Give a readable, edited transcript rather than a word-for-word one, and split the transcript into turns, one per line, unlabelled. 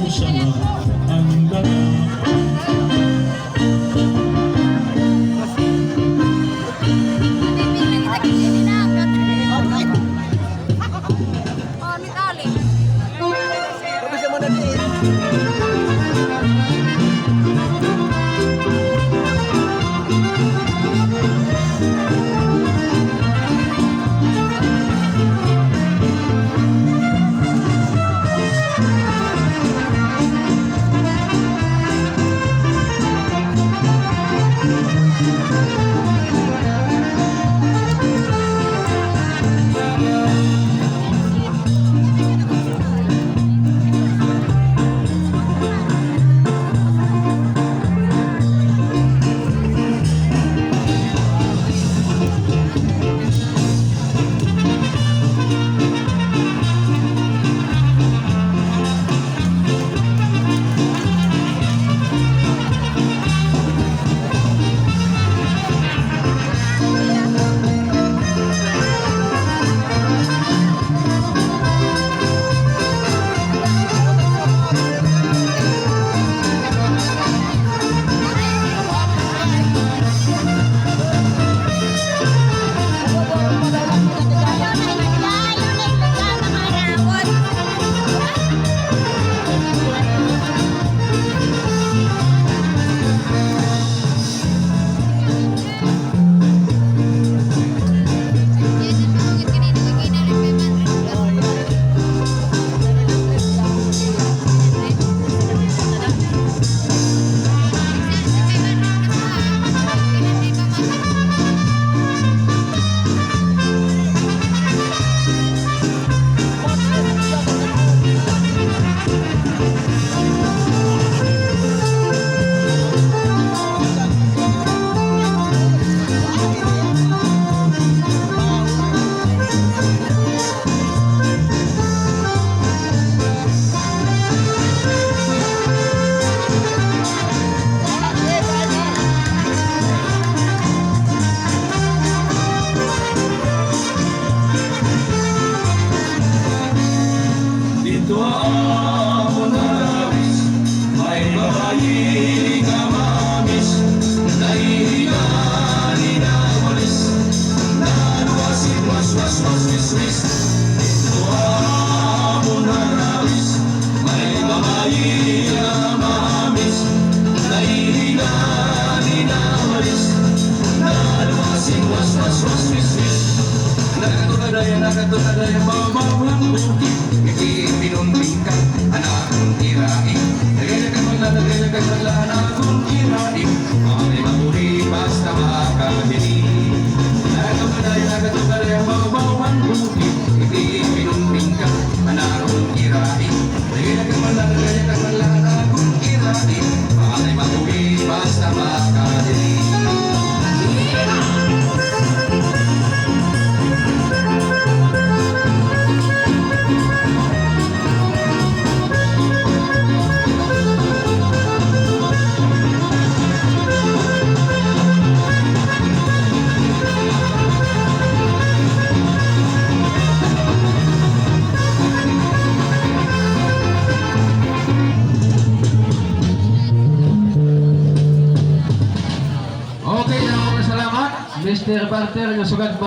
sama ang lahat. Dito ako narawis, may babayi ka mamis, nahihigani na walis, naluwasin was, wis. Dito ako narawis, may babayi ka mamis, nahihigani na walis, naluwasin was, wis. Nakatukadaya, mabawang bukit, pinumping ka, anak kong tirain. Nagalagan wala, anak kong tirain. Mga mahuli, basta makakabili. Nakatukadaya, mabawang bukit, pinumping ka, anak kong tirain. Nagalagan wala, anak kong tirain. Mga mahuli, basta makakabili.
Okay, salamat. Mr. Barter, yung sugat